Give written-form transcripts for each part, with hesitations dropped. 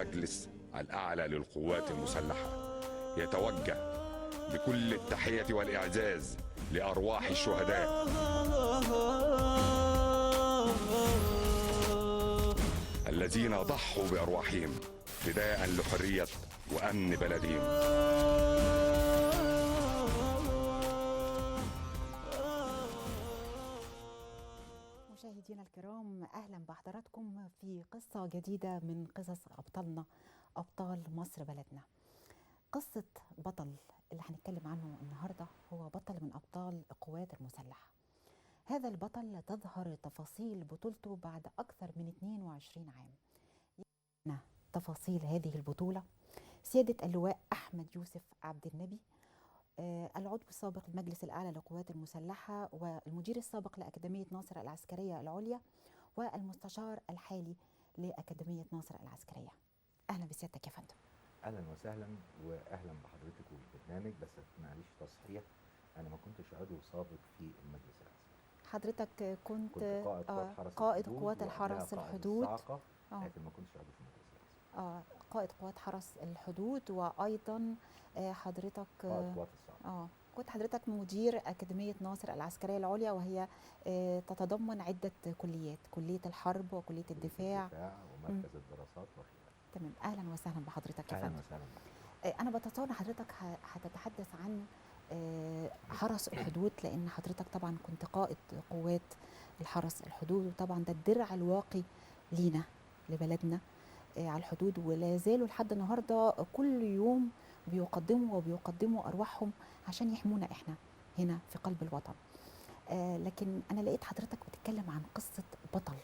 المجلس الأعلى للقوات المسلحة يتوجه بكل التحية والإعزاز لأرواح الشهداء الذين ضحوا بأرواحهم فداء لحرية وأمن بلدهم. مشاهدينا الكرام، أهلا بحضراتكم في قصة جديدة من قصص أبطالنا، أبطال مصر بلدنا. قصة بطل اللي هنتكلم عنه النهاردة هو بطل من أبطال القوات المسلحة. هذا البطل تظهر تفاصيل بطولته بعد أكثر من 22 عام. تفاصيل هذه البطولة سيادة اللواء أحمد يوسف عبد النبي، العضو السابق للمجلس الأعلى للقوات المسلحة والمدير السابق لأكاديمية ناصر العسكرية العليا والمستشار الحالي لأكاديمية ناصر العسكرية. أهلا بسيادتك يا فندم. اهلا وسهلا واهلا بحضرتك والبرنامج. بس معلش تصحيح، انا ما كنتش عضو سابق في المجلس العسكري. حضرتك كنت قائد قوات الحرس الحدود، لكن ما كنتش عضو في المجلس العسكري. قائد قوات حرس الحدود، وايضا حضرتك قائد قوات الصاعقه. كنت حضرتك مدير أكاديمية ناصر العسكرية العليا، وهي تتضمن عدة كليات، كلية الحرب وكلية الدفاع ومركز الدراسات وغيرها. تمام. أهلا وسهلا بحضرتك يا فندم. أهلا وسهلا بحضرتك. أنا بتصور حضرتك هتتحدث عن حرس الحدود، لأن حضرتك طبعا كنت قائد قوات الحرس الحدود، وطبعا ده الدرع الواقي لينا لبلدنا على الحدود، ولا زالوا لحد النهارده كل يوم بيقدموا أرواحهم عشان يحمونا إحنا هنا في قلب الوطن. لكن أنا لقيت حضرتك بتتكلم عن قصة بطل،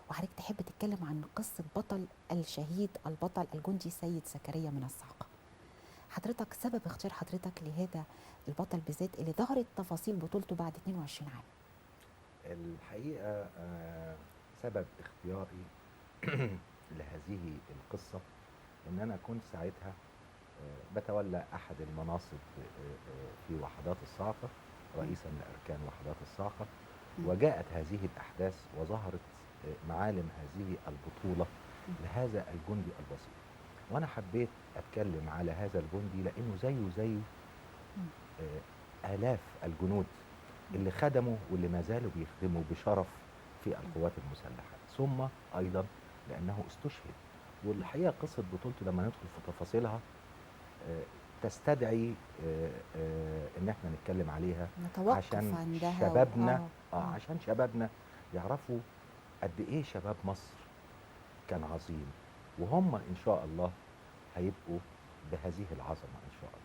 وحضرتك تحب تتكلم عن قصة بطل الشهيد البطل الجندي سيد زكريا من الصاعقة. حضرتك سبب اختيار حضرتك لهذا البطل بالذات اللي ظهرت تفاصيل بطولته بعد 22 عام؟ الحقيقة سبب اختياري لهذه القصة ان انا كنت ساعتها بتولى احد المناصب في وحدات الصاعقة، رئيسا لاركان وحدات الصاعقة، وجاءت هذه الاحداث وظهرت معالم هذه البطولة لهذا الجندي البسيط، وانا حبيت اتكلم على هذا الجندي لانه زيه آلاف الجنود اللي خدموا واللي ما زالوا بيخدموا بشرف في القوات المسلحة، ثم ايضا لانه استشهد. والحقيقة قصة بطولته لما ندخل في تفاصيلها تستدعي ان احنا نتكلم عليها عشان عندها شبابنا عشان شبابنا يعرفوا قد ايه شباب مصر كان عظيم، وهم ان شاء الله هيبقوا بهذه العظمة ان شاء الله.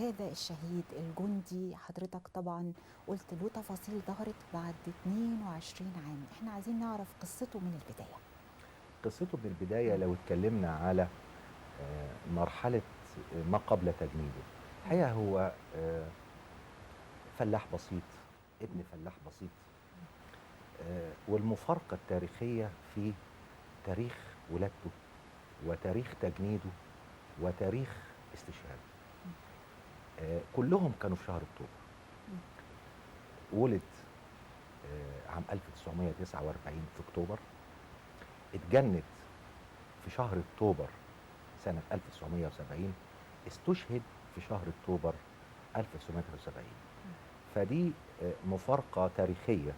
هذا الشهيد الجندي حضرتك طبعا قلت له تفاصيل ظهرت بعد 22 عام، احنا عايزين نعرف قصته من البداية. قصته من البداية لو اتكلمنا على مرحلة ما قبل تجنيده، الحقيقة هو فلاح بسيط، ابن فلاح بسيط، والمفارقة التاريخية في تاريخ ولادته وتاريخ تجنيده وتاريخ استشهاده كلهم كانوا في شهر اكتوبر. ولد عام 1949 في اكتوبر، اتجند في شهر اكتوبر سنة 1970، استشهد في شهر اكتوبر 1970. فدي مفارقة تاريخية.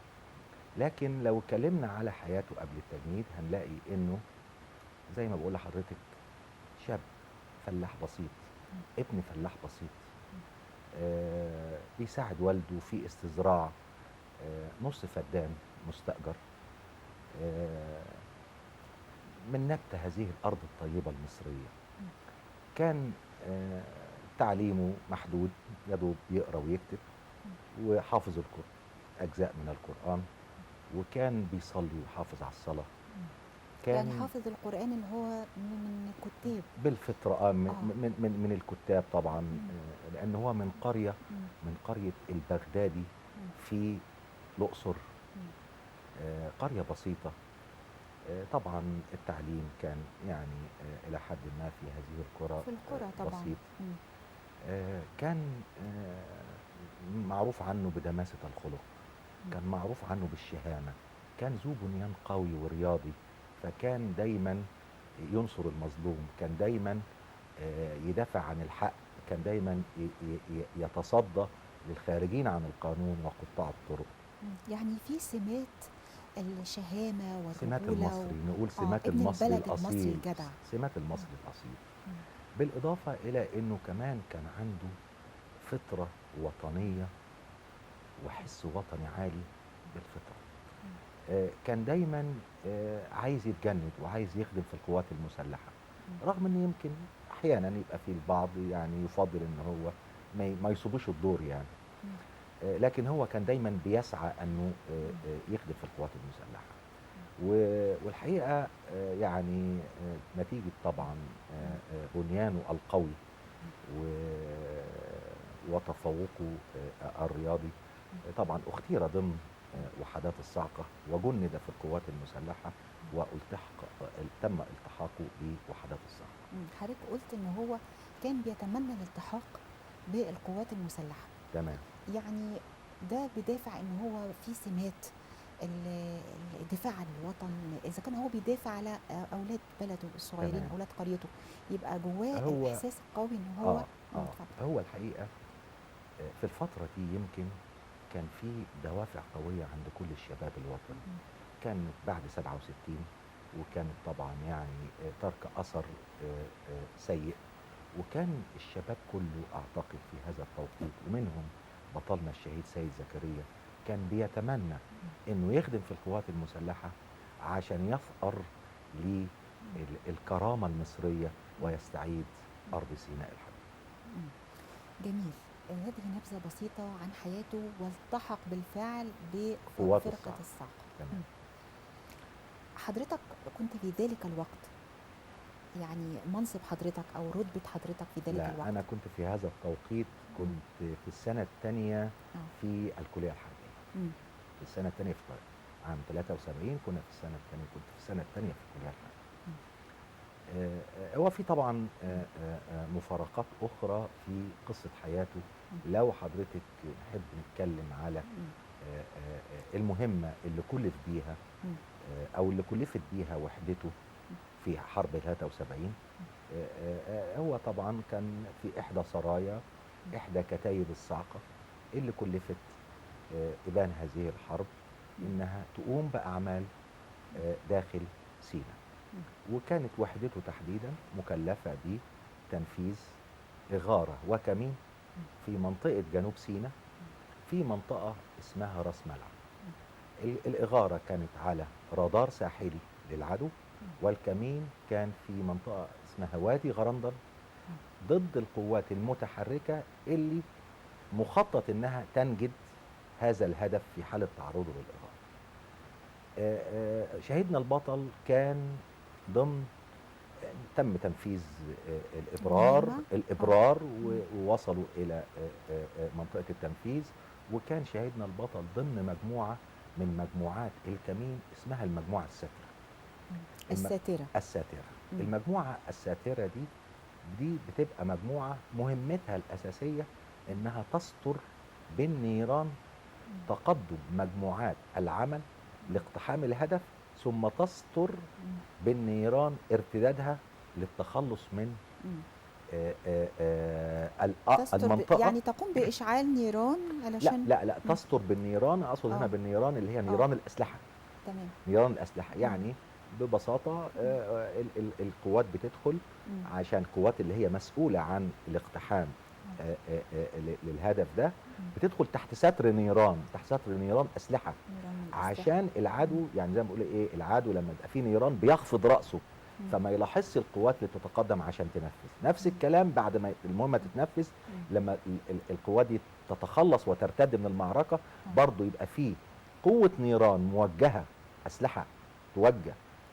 لكن لو اتكلمنا على حياته قبل التجنيد هنلاقي انه زي ما بقول لحضرتك شاب فلاح بسيط، ابن فلاح بسيط، بيساعد والده في استزراع نص فدان مستأجر من نبت هذه الأرض الطيبة المصرية. كان تعليمه محدود، يدوب يقرأ ويكتب، وحافظ أجزاء من القرآن، وكان بيصلي وحافظ على الصلاة. كان يعني حافظ القرآن اللي هو من الكتاب بالفطرة، من الكتاب طبعا، لأن هو من قرية البغدادي في الأقصر، قرية بسيطة. طبعا التعليم كان يعني إلى حد ما في هذه القرى طبعا بسيط. كان معروف عنه بدماسة الخلق، كان معروف عنه بالشهامة، كان ذو بنيان قوي ورياضي، فكان دايما ينصر المظلوم، كان دايما يدافع عن الحق، كان دايما يتصدى للخارجين عن القانون وقطاع الطرق. يعني في سمات الشهامة سمات والرجولة المصري، نقول سمات ابن المصري البلد المصري الأصيل، الجدع. سمات المصري الأصيل. مم. بالإضافة إلى أنه كمان كان عنده فطرة وطنية وحس وطني عالي بالفطرة. كان دايما عايز يتجند وعايز يخدم في القوات المسلحة، رغم ان يمكن احيانا يبقى في البعض يعني يفضل ان هو ما يصيبوش الدور يعني. لكن هو كان دايما بيسعى انه يخدم في القوات المسلحة. والحقيقة يعني نتيجة طبعا بنيانه القوي وتفوقه الرياضي، طبعا اختير ضمن وحدات الصاعقة وجند في القوات المسلحة، تم التحاقه بوحدات الصاعقة. حضرتك قلت ان هو كان بيتمنى الالتحاق بالقوات المسلحة. تمام. يعني ده بدافع ان هو في سمات الدفاع عن الوطن، اذا كان هو بيدافع على اولاد بلده الصغيرين، تمام. اولاد قريته، يبقى جواه هو الاحساس القوي ان هو اتفضل. هو الحقيقة في الفترة دي يمكن كان في دوافع قوية عند كل الشباب الوطني. كان بعد 67 وكانت طبعا يعني ترك أثر سيء، وكان الشباب كله أعتقد في هذا التوقيت ومنهم بطلنا الشهيد سيد زكريا كان بيتمنى إنه يخدم في القوات المسلحة عشان يثأر للكرامة المصرية ويستعيد أرض سيناء الحبيبة. جميل. هذه نبذة بسيطة عن حياته، والتحق بالفعل قوات بفرقة الصاعقة. تمام. حضرتك كنت في ذلك الوقت، يعني منصب حضرتك أو رتبة حضرتك في ذلك لا، الوقت؟ أنا كنت في هذا التوقيت كنت في السنة الثانية في الكلية الحربية. في السنة الثانية في عام 73 كنا في السنة الثانية، كنت في السنة الثانية في الكلية الحربية. هو في طبعا مفارقات أخرى في قصة حياته، لو حضرتك نحب نتكلم على المهمة اللي كلف بيها أو اللي كلفت بيها وحدته في حرب 73. هو طبعا كان في إحدى سرايا إحدى كتايب الصاعقة اللي كلفت إبان هذه الحرب إنها تقوم بأعمال داخل سيناء، وكانت وحدته تحديدا مكلفة بتنفيذ إغارة وكمين في منطقة جنوب سيناء، في منطقة اسمها راس ملعب. الإغارة كانت على رادار ساحلي للعدو، والكمين كان في منطقة اسمها وادي غرندل ضد القوات المتحركة اللي مخطط انها تنجد هذا الهدف في حالة تعرضه للإغارة. شهيدنا البطل كان ضمن تم تنفيذ الإبرار ووصلوا إلى منطقة التنفيذ، وكان شهيدنا البطل ضمن مجموعة من مجموعات الكمين اسمها المجموعة الساترة. المجموعة الساترة دي بتبقى مجموعة مهمتها الأساسية إنها تستر بالنيران تقدم مجموعات العمل لاقتحام الهدف، ثم تستر بالنيران ارتدادها للتخلص من المنطقة. يعني تقوم بإشعال نيران علشان لا تستر بالنيران، أقصد هنا بالنيران اللي هي نيران الأسلحة. تمام. نيران الأسلحة يعني ببساطة القوات بتدخل عشان القوات اللي هي مسؤولة عن الاقتحام للهدف ده بتدخل تحت ستر نيران أسلحة، عشان العدو يعني زي ما بقول ايه، العدو لما يبقى فيه نيران بيخفض رأسه فما يلاحظش القوات اللي بتتقدم عشان تنفذ. نفس الكلام بعد ما المهمة تتنفذ، لما القوات دي تتخلص وترتد من المعركة، برضو يبقى فيه قوة نيران موجهة، أسلحة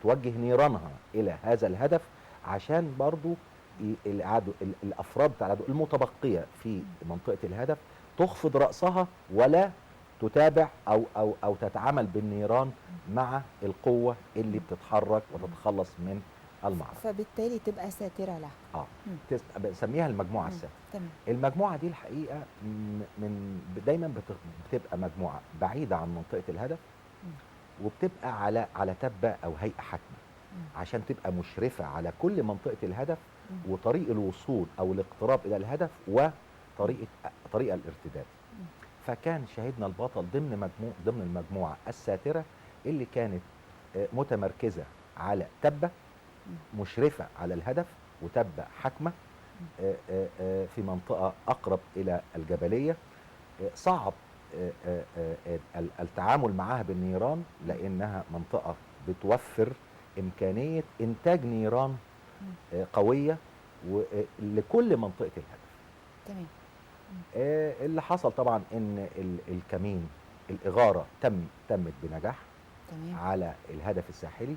توجه نيرانها إلى هذا الهدف، عشان برضو العدو الأفراد بتاع العدو المتبقية في منطقة الهدف تخفض رأسها ولا تتابع أو تتعامل بالنيران مع القوة اللي بتتحرك وتتخلص من المعركة، فبالتالي تبقى ساترة لها. بنسميها المجموعة الساترة. المجموعة دي الحقيقة دايما بتبقى مجموعة بعيدة عن منطقة الهدف، وبتبقى على تبة أو هيئة حاكمة. عشان تبقى مشرفة على كل منطقة الهدف مم. وطريق الوصول أو الاقتراب إلى الهدف طريقة الارتداد. فكان شهيدنا البطل ضمن المجموعة الساترة اللي كانت متمركزة على تبة مشرفة على الهدف، وتبة حكمة في منطقة أقرب إلى الجبلية. صعب التعامل معها بالنيران لأنها منطقة بتوفر إمكانية إنتاج نيران قوية لكل منطقة الهدف. تمام. اللي حصل طبعا ان الكمين الاغاره تمت بنجاح تمام. على الهدف الساحلي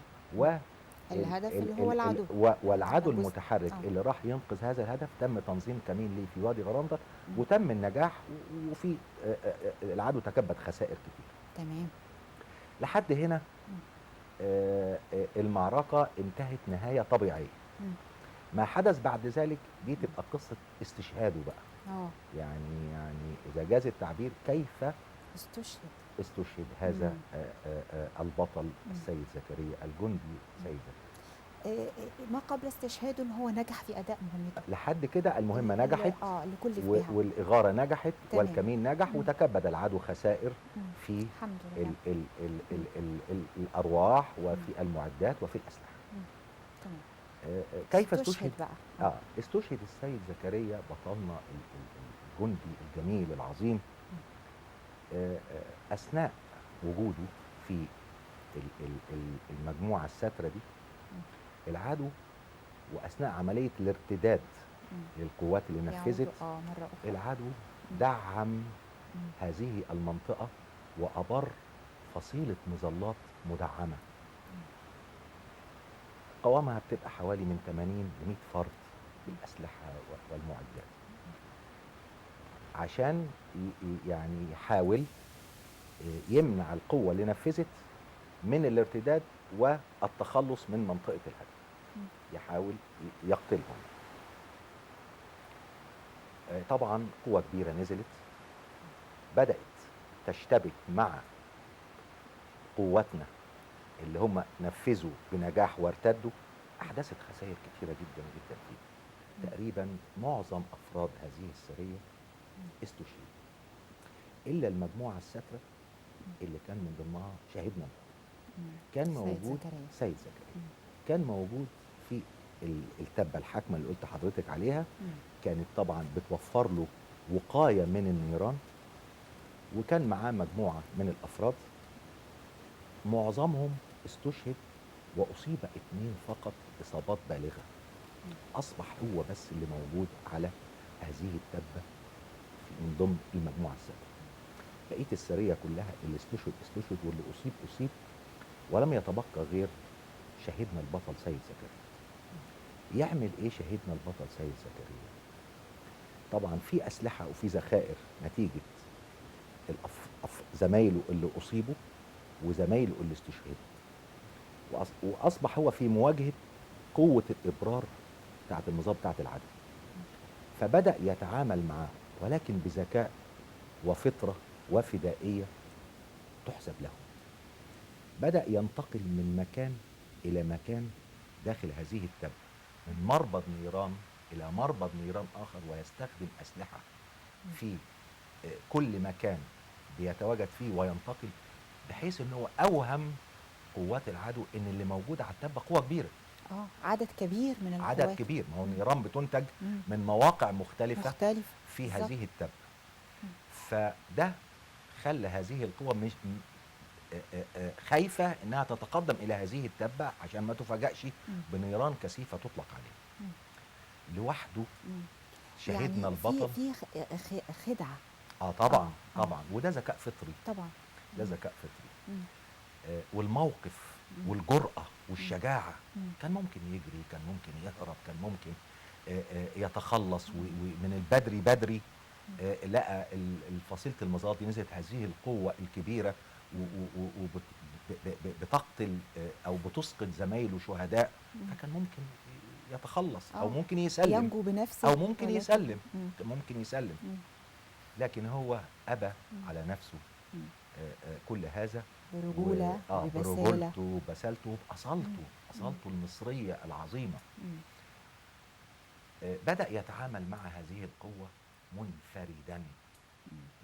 الهدف اللي هو العدو. والعدو جزء. المتحرك اللي راح ينقذ هذا الهدف تم تنظيم كمين ليه في وادي غرندر مم. وتم النجاح، وفي العدو تكبد خسائر كتير. تمام. لحد هنا المعركه انتهت نهايه طبيعيه. مم. ما حدث بعد ذلك دي تبقى قصه استشهاده بقى. يعني إذا جاز التعبير كيف استشهد هذا البطل السيد زكريا، الجندي السيد زكريا. ما قبل استشهاده ان هو نجح في اداء مهمته لحد كده المهمه نجحت لكل فيها. والاغاره نجحت. تمام. والكمين نجح وتكبد العدو خسائر في الحمد لله. الارواح وفي المعدات وفي الاسلحه. تمام. كيف استشهد بقى؟ استشهد السيد زكريا بطلنا الجندي الجميل العظيم اثناء وجوده في المجموعه الساتره دي. العدو واثناء عمليه الارتداد للقوات اللي نفذت مرة أخرى. العدو دعم هذه المنطقه وابر فصيله مظلات مدعمه قوامها بتبقى حوالي من 80 ل 100 فرد بالاسلحه والمعدات، عشان يعني يحاول يمنع القوه اللي نفذت من الارتداد والتخلص من منطقه الهدف. يحاول يقتلهم. طبعا قوه كبيره نزلت بدات تشتبك مع قواتنا اللي هم نفذوا بنجاح وارتدوا. احدثت خسائر كتيره جدا جدا فيه. تقريبا معظم افراد هذه السريه استشهدوا الا المجموعه الساتره اللي كان من ضمنها شهيدنا كان موجود سيد زكريا. كان موجود في التبه الحاكمه اللي قلت حضرتك عليها. كانت طبعا بتوفر له وقايه من النيران، وكان معاه مجموعه من الافراد معظمهم استشهد واصيب 2 فقط اصابات بالغه. اصبح هو بس اللي موجود على هذه التبه من ضمن المجموعه السابقه. بقيه السريه كلها اللي استشهد واللي اصيب ولم يتبقى غير شهيدنا البطل سيد زكريا. يعمل ايه شهيدنا البطل سيد زكريا؟ طبعا في اسلحه وفي ذخائر نتيجه زمايله اللي اصيبوا وزمايله اللي استشهدوا، واصبح هو في مواجهه قوه الابرار بتاعت النظام بتاعت العدو. فبدا يتعامل معاه ولكن بذكاء وفطره وفدائيه تحسب له. بدا ينتقل من مكان الى مكان داخل هذه التبه، من مربض نيران الى مربض نيران اخر، ويستخدم اسلحه في كل مكان بيتواجد فيه وينتقل، بحيث ان هو اوهم قوات العدو ان اللي موجود على التبه قوه كبيره. عدد كبير من القوات. عدد كبير، ما هو النيران بتنتج من مواقع مختلفه في بالزبط. هذه التبه. فده خلى هذه القوه مش خايفه انها تتقدم الى هذه التبه عشان ما تفاجئش بنيران كثيفه تطلق عليه. لوحده شهيدنا يعني البطل في خدعه. طبعا طبعا، وده ذكاء فطري. طبعا ده ذكاء فطري. والموقف والجرأة والشجاعة. كان ممكن يجري، كان ممكن يهرب، كان ممكن يتخلص ومن بدري لقى الفصيلة المظلات دي نزلت هذه القوة الكبيرة وبتقتل او بتسقط زمايله شهداء، فكان ممكن يتخلص او ممكن يسلم، ينجو بنفسه، او ممكن يسلم. لكن هو ابى على نفسه كل هذا، برجولة وببسالة. برجولته وبسالته وبأصالته المصرية العظيمة. بدأ يتعامل مع هذه القوة منفردا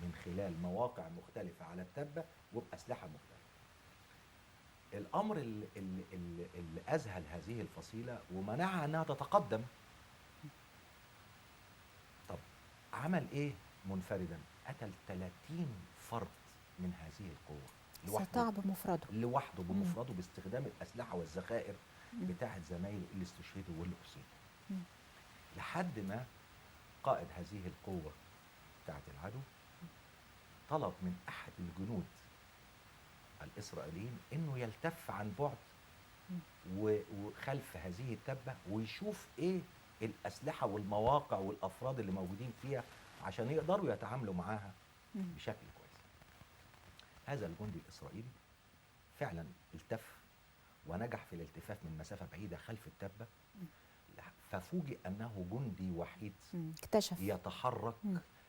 من خلال مواقع مختلفة على التبة وبأسلحة مختلفة. الأمر اللي أذهل هذه الفصيلة ومنعها أنها تتقدم. طب عمل إيه منفردا؟ قتل 30 فرد من هذه القوة استطاع بمفرده. لوحده بمفرده باستخدام الأسلحة والذخائر بتاعت زمايله اللي استشهدوا واللي أصيبوا. لحد ما قائد هذه القوة بتاعت العدو طلب من أحد الجنود الإسرائيليين إنه يلتف عن بعد وخلف هذه التبة ويشوف إيه الأسلحة والمواقع والأفراد اللي موجودين فيها عشان يقدروا يتعاملوا معاها بشكل كويس. هذا الجندي الإسرائيلي فعلا التف ونجح في الالتفاف من مسافة بعيدة خلف التبة، ففوجئ أنه جندي وحيد اكتشف يتحرك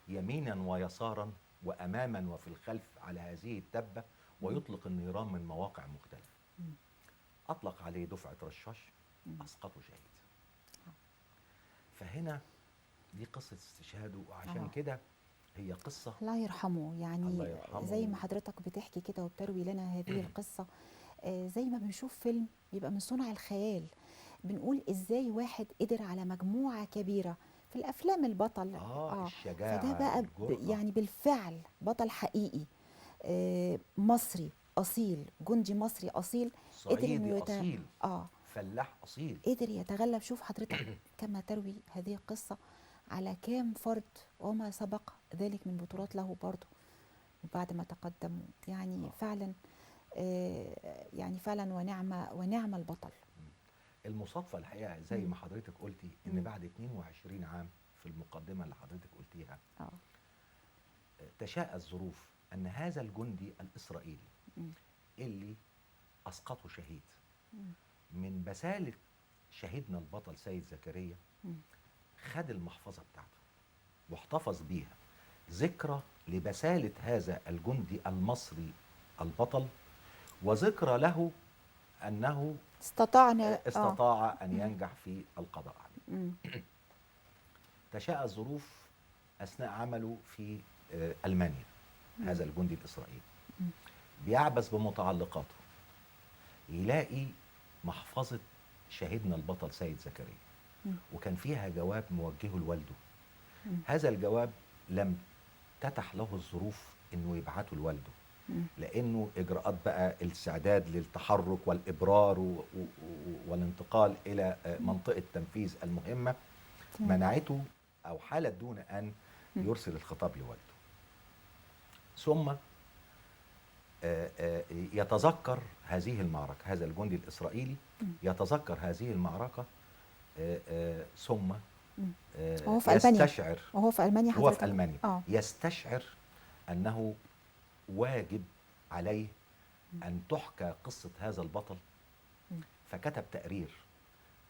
يمينا ويسارا وأماما وفي الخلف على هذه التبة ويطلق النيران من مواقع مختلفة. أطلق عليه دفعة رشاش، أسقطه شهيد. فهنا دي قصة استشهاده، وعشان كده هي قصة الله يرحمه. يعني الله يرحمه. زي ما حضرتك بتحكي كده وبتروي لنا هذه القصة، زي ما بنشوف فيلم بيبقى من صنع الخيال، بنقول ازاي واحد قدر على مجموعة كبيرة في الافلام البطل الشجاعة فده بقى يعني بالفعل بطل حقيقي مصري اصيل، جندي مصري اصيل، قدر انه أصيل فلاح اصيل، قدر يتغلب. شوف حضرتك كما تروي هذه القصة على كام فرد وما سبق ذلك من بطولات له برضه وبعد ما تقدم. يعني فعلا يعني فعلا ونعم البطل. المصادفة الحقيقة زي ما حضرتك قلتي ان بعد 22 عام في المقدمة اللي حضرتك قلتيها تشاء الظروف ان هذا الجندي الاسرائيلي اللي اسقطه شهيد من بسالة شهيدنا البطل سيد زكريا خد المحفظة بتاعته واحتفظ بيها ذكرى لبسالة هذا الجندي المصري البطل، وذكرى له أنه استطاع أن ينجح في القضاء عليه. تشاء الظروف أثناء عمله في ألمانيا هذا الجندي الإسرائيلي بيعبث بمتعلقاته يلاقي محفظة شهيدنا البطل سيد زكريا وكان فيها جواب موجهه لوالده. هذا الجواب لم تتح له الظروف انه يبعته لوالده لانه اجراءات بقى الاستعداد للتحرك والابرار والانتقال الى منطقه تنفيذ المهمه منعته او حالت دون ان يرسل الخطاب لوالده. ثم يتذكر هذه المعركه، هذا الجندي الاسرائيلي يتذكر هذه المعركه ثم وهو في يستشعر وهو في ألمانيا هو في ألمانيا يستشعر أنه واجب عليه أن تحكى قصة هذا البطل، فكتب تقرير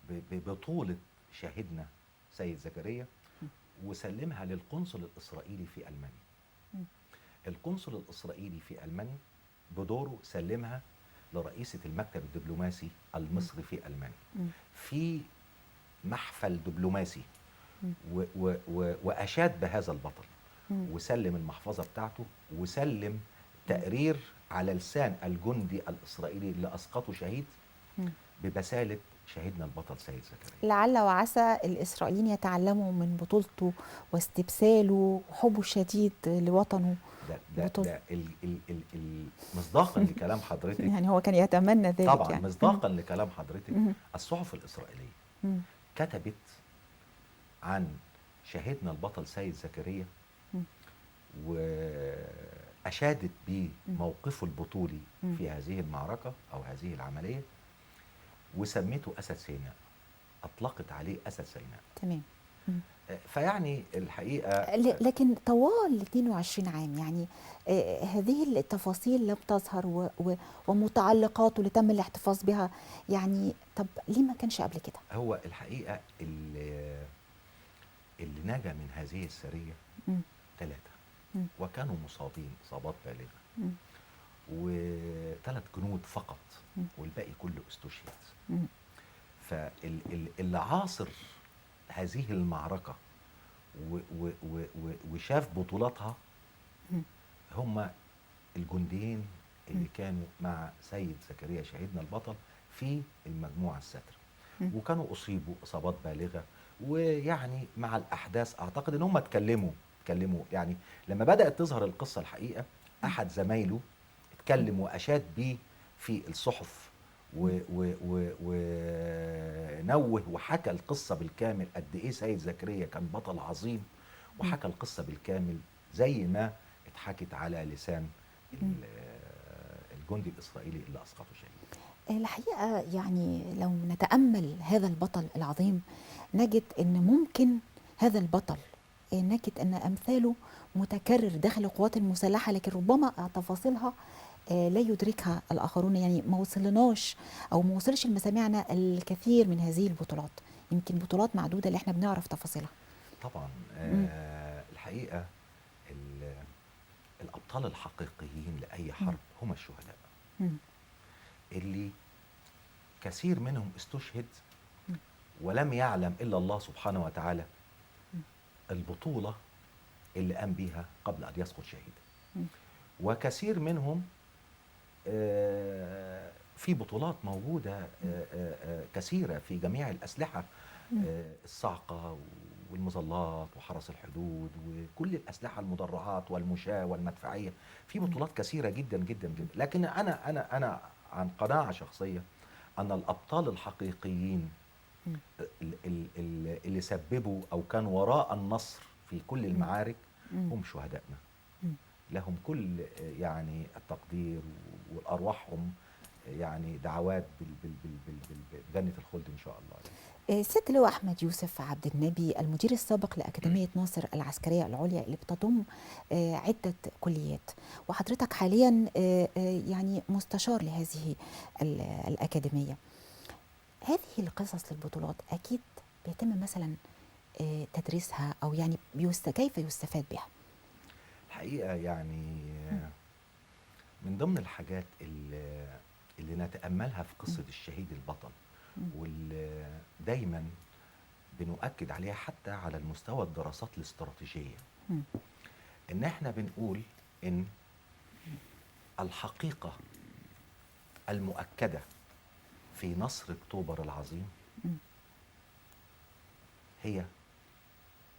ببطولة شاهدنا سيد زكريا وسلمها للقنصل الإسرائيلي في ألمانيا. القنصل الإسرائيلي في ألمانيا بدوره سلمها لرئيسة المكتب الدبلوماسي المصري في ألمانيا في محفل دبلوماسي وأشاد بهذا البطل وسلم المحفظة بتاعته وسلم تقرير على لسان الجندي الإسرائيلي اللي أسقطه شهيد ببسالة شهيدنا البطل سيد زكريا. لعل وعسى الإسرائيليين يتعلموا من بطولته واستبساله وحبه الشديد لوطنه. ده مصداقا لكلام حضرتك يعني هو كان يتمنى ذلك طبعا يعني. مصداقا لكلام حضرتك الصحف الإسرائيلية كتبت عن شهيدنا البطل سيد زكريا وأشادت بموقفه البطولي في هذه المعركة أو هذه العملية وسميته أسد سيناء، أطلقت عليه أسد سيناء. تمام. فيعني الحقيقة لكن طوال 22 عام يعني هذه التفاصيل لم تظهر ومتعلقاته اللي تم الاحتفاظ بها، يعني طب ليه ما كانش قبل كده؟ هو الحقيقة اللي نجا من هذه السرية 3 وكانوا مصابين إصابات بالغة و3 جنود فقط، مم. والباقي كله استشهد. مم. فاللي عاصر هذه المعركة وشاف بطولاتها مم. هم الجنديين اللي مم. كانوا مع سيد زكريا شهيدنا البطل في المجموعة الستر، مم. وكانوا أصيبوا إصابات بالغة. ويعني مع الأحداث أعتقد إن هم اتكلموا يعني لما بدأت تظهر القصة الحقيقة، أحد زمايله اتكلم وأشاد بيه في الصحف ونوه وحكى القصة بالكامل، قد إيه سيد زكريا كان بطل عظيم، وحكى القصة بالكامل زي ما اتحكت على لسان الجندي الإسرائيلي اللي أسقطه شهيد. الحقيقة يعني لو نتأمل هذا البطل العظيم نجد أن ممكن هذا البطل نجد أن أمثاله متكرر داخل القوات المسلحة، لكن ربما تفاصيلها لا يدركها الآخرون. يعني ما وصلناش أو ما وصلش لمسامعنا الكثير من هذه البطولات، يمكن بطولات معدودة اللي احنا بنعرف تفاصيلها. طبعا الحقيقة الأبطال الحقيقيين لأي حرب هم الشهداء، اللي كثير منهم استشهد ولم يعلم إلا الله سبحانه وتعالى البطولة اللي قام بيها قبل أن يسقط شهيدا. وكثير منهم في بطولات موجودة كثيرة في جميع الأسلحة، الصاعقة والمظلات وحرس الحدود وكل الأسلحة المدرعات والمشاة والمدفعية، في بطولات كثيرة جدا جدا جدا. لكن أنا عن قناعة شخصية أن الأبطال الحقيقيين اللي سببوا أو كانوا وراء النصر في كل المعارك هم شهدائنا، لهم كل يعني التقدير، والأرواحهم يعني دعوات بجنة الخلد إن شاء الله. ست لواء أحمد يوسف عبد النبي، المدير السابق لأكاديمية ناصر العسكرية العليا اللي بتضم عدة كليات، وحضرتك حاليا يعني مستشار لهذه الأكاديمية. هذه القصص للبطولات أكيد بيتم مثلا تدريسها، أو يعني كيف يستفاد بها؟ الحقيقة يعني من ضمن الحاجات اللي نتأملها في قصة الشهيد البطل، واللي دايما بنؤكد عليها حتى على المستوى الدراسات الاستراتيجية، ان احنا بنقول ان الحقيقة المؤكدة في نصر اكتوبر العظيم هي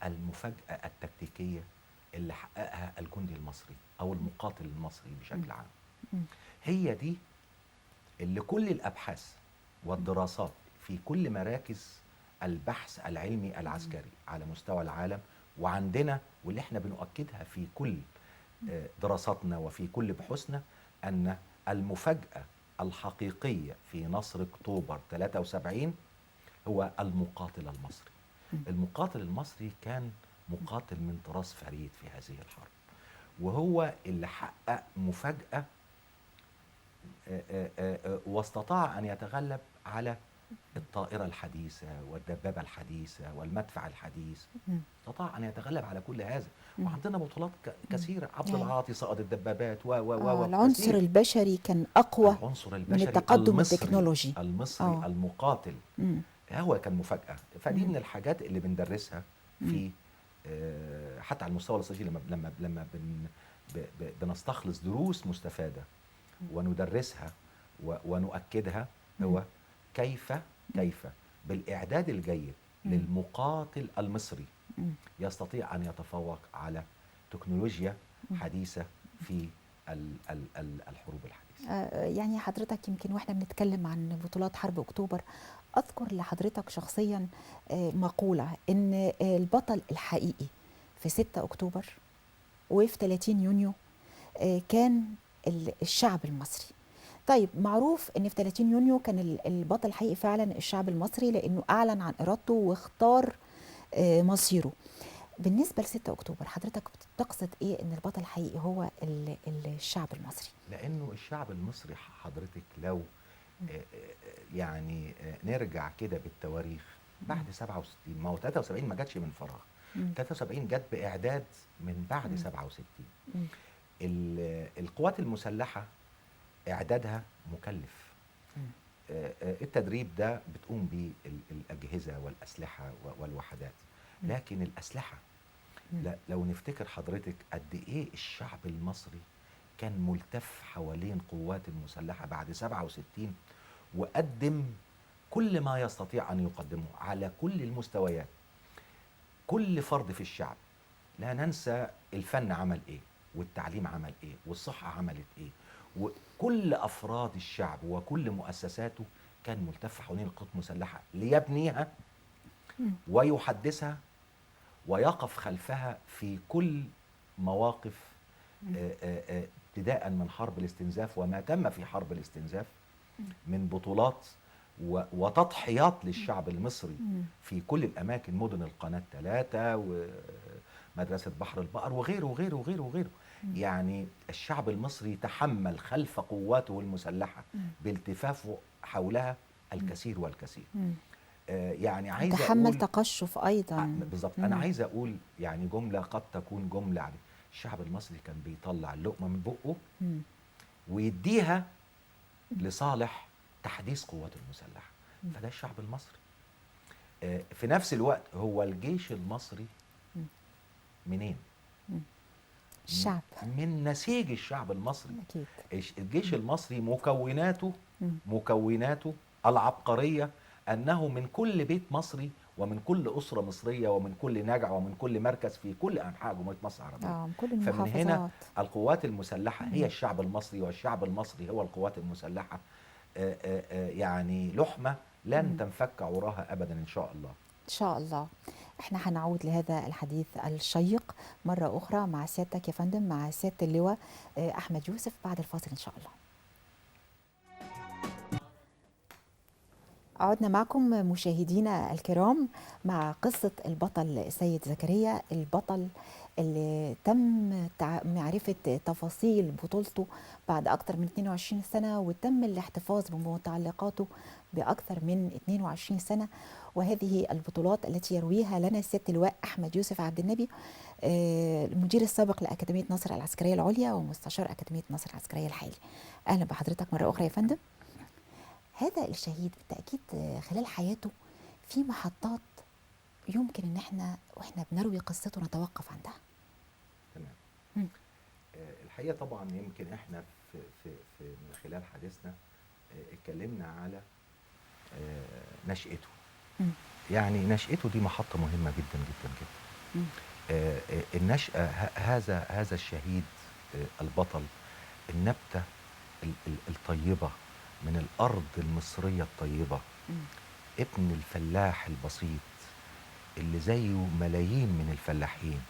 المفاجأة التكتيكية اللي حققها الجندي المصري او المقاتل المصري بشكل عام. هي دي اللي كل الابحاث والدراسات في كل مراكز البحث العلمي العسكري على مستوى العالم وعندنا، واللي احنا بنؤكدها في كل دراساتنا وفي كل بحوثنا، ان المفاجأة الحقيقية في نصر اكتوبر 73 هو المقاتل المصري. المقاتل المصري كان مقاتل من طراز فريد في هذه الحرب، وهو اللي حقق مفاجأة واستطاع أن يتغلب على الطائرة الحديثة والدبابة الحديثة والمدفع الحديث. استطاع أن يتغلب على كل هذا. وعندنا بطولات كثيرة، عبد العاطي صائد الدبابات العنصر البشري كان أقوى من التقدم التكنولوجي. المصري المقاتل هو كان مفاجأة. فدي من الحاجات اللي بندرسها في حتى على المستوى الاستراتيجي، لما بنستخلص دروس مستفادة وندرسها ونؤكدها، هو كيف بالإعداد الجيد للمقاتل المصري يستطيع أن يتفوق على تكنولوجيا حديثة في الحروب الحديثة. يعني حضرتك يمكن واحنا بنتكلم عن بطولات حرب أكتوبر، أذكر لحضرتك شخصيا مقولة إن البطل الحقيقي في 6 أكتوبر وفي 30 يونيو كان الشعب المصري. طيب معروف ان في 30 يونيو كان البطل الحقيقي فعلا الشعب المصري، لانه اعلن عن ارادته واختار مصيره. بالنسبه ل 6 اكتوبر حضرتك بتقصد ايه ان البطل الحقيقي هو الشعب المصري؟ لانه الشعب المصري حضرتك لو يعني نرجع كده بالتواريخ بعد 67، ما هو 73 ما جاتش من فراغ، 73 جت باعداد من بعد 67. القوات المسلحه اعدادها مكلف. التدريب ده بتقوم به الاجهزه والاسلحه والوحدات، لكن الاسلحه لو نفتكر حضرتك قد ايه الشعب المصري كان ملتف حوالين قوات المسلحه بعد 67، وقدم كل ما يستطيع ان يقدمه على كل المستويات. كل فرد في الشعب، لا ننسى الفن عمل ايه، والتعليم عمل ايه، والصحه عملت ايه، وكل افراد الشعب وكل مؤسساته كان ملتف حوالين القوات المسلحه ليبنيها ويحدثها ويقف خلفها في كل مواقف، ابتداء من حرب الاستنزاف وما تم في حرب الاستنزاف من بطولات وتضحيات للشعب المصري في كل الأماكن، مدن القناة 3 ومدرسة بحر البقر وغيره وغيره وغيره وغيره. يعني الشعب المصري تحمل خلف قواته المسلحة بالتفافه حولها الكثير والكثير. يعني عايز تحمل أقول تقشف أيضا. بالظبط. أنا عايز أقول يعني جملة قد تكون جملة يعني الشعب المصري كان بيطلع اللقمة من بقه ويديها لصالح تحديث قوات المسلحة. فده الشعب المصري. في نفس الوقت هو الجيش المصري منين؟ الشعب، من نسيج الشعب المصري. أكيد. الجيش المصري مكوناته العبقرية أنه من كل بيت مصري ومن كل أسرة مصرية ومن كل نجع ومن كل مركز في كل أنحاء جمهورية مصر العربية. من كل فمن المحافظات. هنا القوات المسلحة هي الشعب المصري، والشعب المصري هو القوات المسلحة. يعني لحمة لن تنفك عراها أبدا إن شاء الله. إن شاء الله. احنا هنعود لهذا الحديث الشيق مرة أخرى مع سيادتك يا فندم، مع سيادة اللواء أحمد يوسف بعد الفاصل إن شاء الله. عدنا معكم مشاهدينا الكرام مع قصة البطل سيد زكريا، البطل اللي تم معرفة تفاصيل بطولته بعد أكثر من 22 سنة، وتم الاحتفاظ بمتعلقاته بأكثر من 22 سنة. وهذه البطولات التي يرويها لنا سيادة اللواء أحمد يوسف عبد النبي، المدير السابق لأكاديمية ناصر العسكرية العليا ومستشار أكاديمية ناصر العسكرية الحالي. أهلا بحضرتك مرة أخرى يا فندم. هذا الشهيد بالتأكيد خلال حياته في محطات يمكن ان احنا واحنا بنروي قصته نتوقف عندها. تمام. الحقيقة طبعا يمكن احنا في من خلال حديثنا اتكلمنا على نشأته. يعني نشأته دي محطة مهمة جدا جدا جدا. النشأة هذا الشهيد البطل، النبتة الطيبة من الأرض المصرية الطيبة، ابن الفلاح البسيط اللي زيه ملايين من الفلاحين،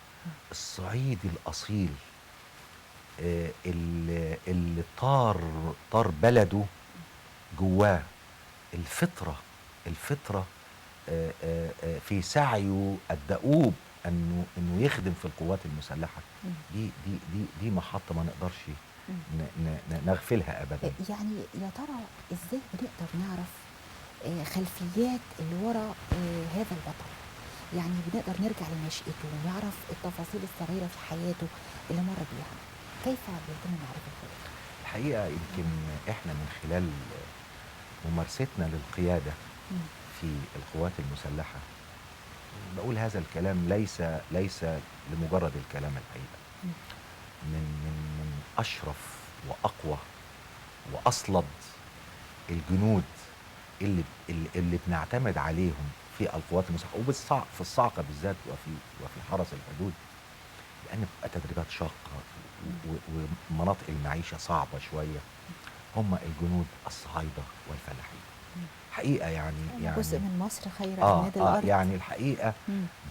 الصعيدي الأصيل، اللي طار بلده جواه، الفطرة في سعيه الدؤوب انه يخدم في القوات المسلحة. دي محطة ما نقدرش نغفلها ابدا. يعني يا ترى ازاي بنقدر نعرف خلفيات اللي ورا هذا البطل؟ يعني بنقدر نرجع لنشأته ونعرف التفاصيل الصغيرة في حياته اللي مر بيها. كيف بيتم معرفة ذلك؟ الحقيقة يمكن احنا من خلال ممارستنا للقيادة في القوات المسلحة، بقول هذا الكلام ليس لمجرد الكلام الحقيقة، من أشرف وأقوى وأصلد الجنود اللي بنعتمد عليهم في القوات المسلحة وفي الصاعقة بالذات وفي حرس الحدود، لأن بتبقى تدريبات شاقة ومناطق المعيشة صعبة شوية. هم الجنود الصعايدة والفلاحين حقيقة يعني جزء من مصر خير أجناد الأرض. يعني الحقيقة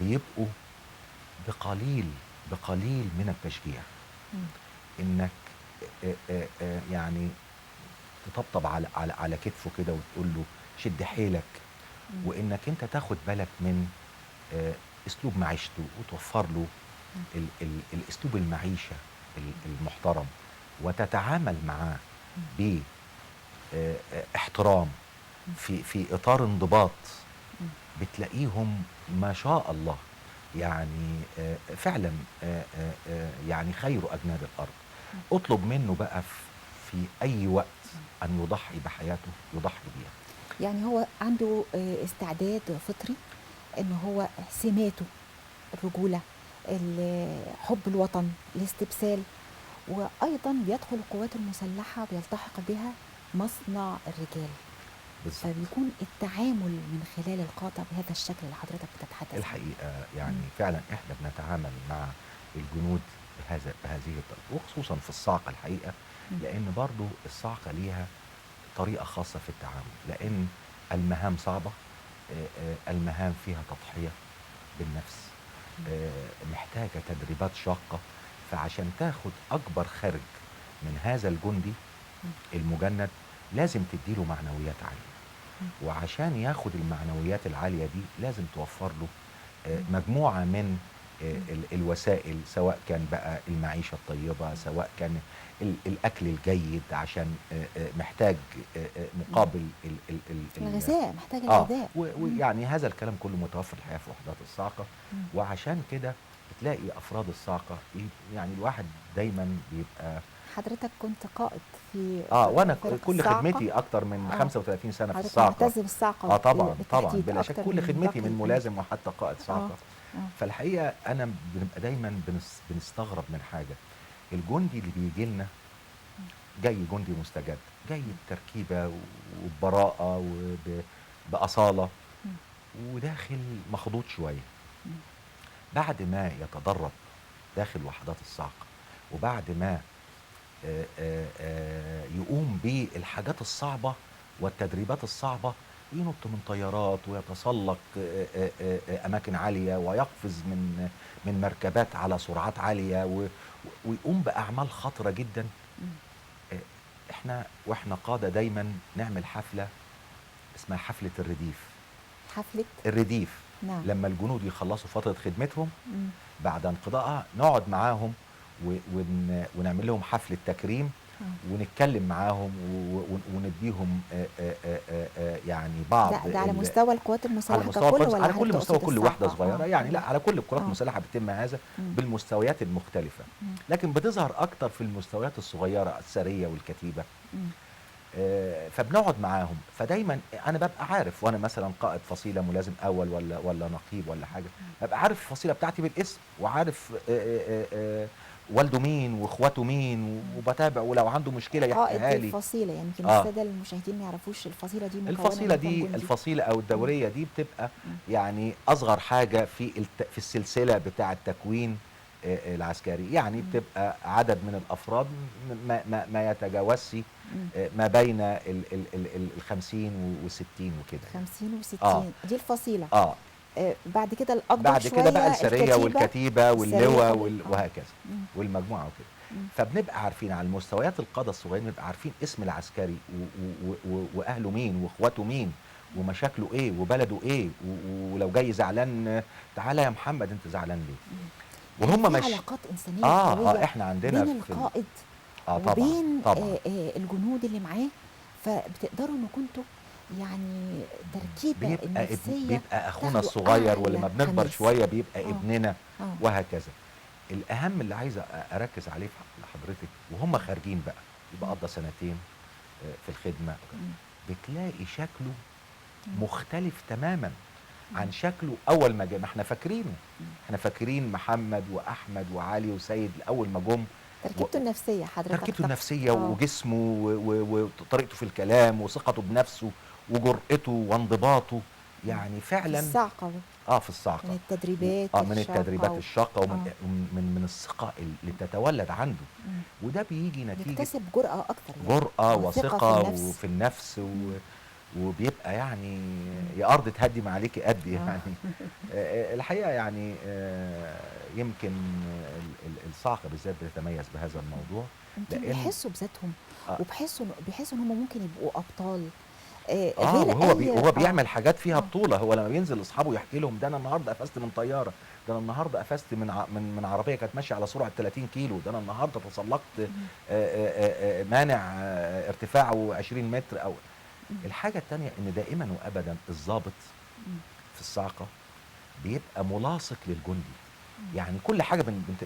بيبقوا بقليل من التشجيع، انك يعني تطبطب على كتفه كده وتقول له شد حيلك، وانك انت تاخد بالك من اسلوب معيشته وتوفر له الاسلوب المعيشة المحترم، وتتعامل معاه باحترام في اطار انضباط. بتلاقيهم ما شاء الله يعني فعلا يعني خير اجناد الارض. اطلب منه بقى في اي وقت ان يضحي بحياته يضحي بيها. يعني هو عنده استعداد فطري ان هو سماته الرجوله، حب الوطن، الاستبسال، وايضا بيدخل القوات المسلحه بيلتحق بها مصنع الرجال. بالظبط. فبيكون التعامل من خلال القاده بهذا الشكل اللي حضرتك بتتحدث عنه. الحقيقه يعني فعلا احنا بنتعامل مع الجنود بهذه الطريقه، وخصوصا في الصاعقه الحقيقه، لان برضو الصاعقه ليها طريقه خاصه في التعامل، لان المهام صعبه، المهام فيها تضحيه بالنفس، محتاجه تدريبات شاقه. فعشان تاخد اكبر خرج من هذا الجندي المجند لازم تديله معنويات عاليه، وعشان ياخد المعنويات العاليه دي لازم توفر له مجموعه من الوسائل، سواء كان بقى المعيشه الطيبه، سواء كان الاكل الجيد، عشان محتاج مقابل الغذاء، محتاج الغذاء. ويعني هذا الكلام كله متوفر الحقيقه في وحدات الصاعقه. وعشان كده بتلاقي افراد الصاعقه يعني الواحد دايما بيبقى. حضرتك كنت قائد في وانا فرق كل الصاعقة. خدمتي اكتر من 35 سنه في حضرتك الصاعقه. معتز بالصاعقه طبعا بالتحديد بلا شك، أكتر كل خدمتي باقي من البنات. ملازم وحتى قائد صاعقه. آه. فالحقيقه انا بنبقى دايما بنستغرب من حاجه. الجندي اللي بيجي لنا جاي جندي مستجد، جاي بتركيبه وببراءه وباصاله، وداخل مخضوض شويه. بعد ما يتدرب داخل وحدات الصاعقه، وبعد ما يقوم بالحاجات الصعبة والتدريبات الصعبة، ينط من طيارات ويتسلق أماكن عالية ويقفز من مركبات على سرعات عالية ويقوم بأعمال خطرة جدا. واحنا قادة دايما نعمل حفلة اسمها حفلة الرديف. حفلة الرديف. نعم. لما الجنود يخلصوا فترة خدمتهم بعد انقضائها نقعد معاهم ونعمل لهم حفلة تكريم، ونتكلم معاهم ونديهم يعني بعض. ده على مستوى القوات المسلحة على مستوى ككل، ولا على كل مستوى كل وحدة صغيرة يعني. لا، على كل القوات المسلحة بيتم هذا بالمستويات المختلفة، لكن بتظهر أكتر في المستويات الصغيرة، السرية والكتيبة. فبنقعد معاهم، فدايما انا ببقى عارف، وانا مثلا قائد فصيله ملازم اول ولا نقيب ولا حاجه، ببقى عارف الفصيله بتاعتي بالاسم، وعارف والده مين واخواته مين، وبتابع، ولو عنده مشكله يحكيها لي. قائد الفصيله، يعني يمكن الساده المشاهدين ما يعرفوش الفصيله دي مكونه الفصيله دي الفصيله او الدوريه دي بتبقى يعني اصغر حاجه في السلسله بتاع التكوين العسكري، يعني بتبقى عدد من الافراد ما يتجاوزش ما بين ال 50 و60 وكده. 50 و60 دي الفصيله. بعد كده الاكبر بعد شويه كده بقى السريه والكتيبه واللواء وهكذا والمجموعه وكده. فبنبقى عارفين على المستويات القاده الصغيرين، بنبقى عارفين اسم العسكري واهله مين واخواته مين ومشاكله ايه وبلده ايه، ولو جاي زعلان تعالى يا محمد انت زعلان ليه. وهم مش علاقات انسانيه قويه احنا عندنا بين القائد طبعا وبين طبعا الجنود اللي معاه، فبتقدروا ان كنتوا يعني تركيبه النفسيه بيبقى اخونا الصغير، ولما بنكبر شويه بيبقى ابننا وهكذا. الاهم اللي عايز اركز عليه لحضرتك، وهم خارجين بقى يبقى قضى سنتين في الخدمه، بتلاقي شكله مختلف تماما عن شكله اول ما جه. ما احنا فاكرين محمد واحمد وعلي وسيد اول ما جم، تركيبته النفسيه حضرتك، تركيبته النفسيه وجسمه وطريقته في الكلام وثقته بنفسه وجرأته وانضباطه، يعني فعلا في الصاعقه في الصاعقه من التدريبات من التدريبات الشاقه ومن الثقه اللي بتتولد عنده. وده بيجي نتيجه يكتسب جرأة اكتر، يعني جرأة وثقه في النفس وبيبقى يعني يا ارض تهدي ما عليكي قد يعني. الحقيقه يعني يمكن الصاعقه بالذات بتتميز بهذا الموضوع، لان بيحسوا بذاتهم وبيحسوا ان هم ممكن يبقوا ابطال. وهو بيعمل حاجات فيها بطوله. هو لما بينزل لاصحابه يحكي لهم ده انا النهارده قفزت من طياره، ده انا النهارده قفزت من عربيه كانت ماشيه على سرعه 30 كيلو، ده انا النهارده تسلقت مانع ارتفاعه 20 متر. او الحاجه الثانيه ان دائما وابدا الضابط في الصاعقه بيبقى ملاصق للجندي، يعني كل حاجه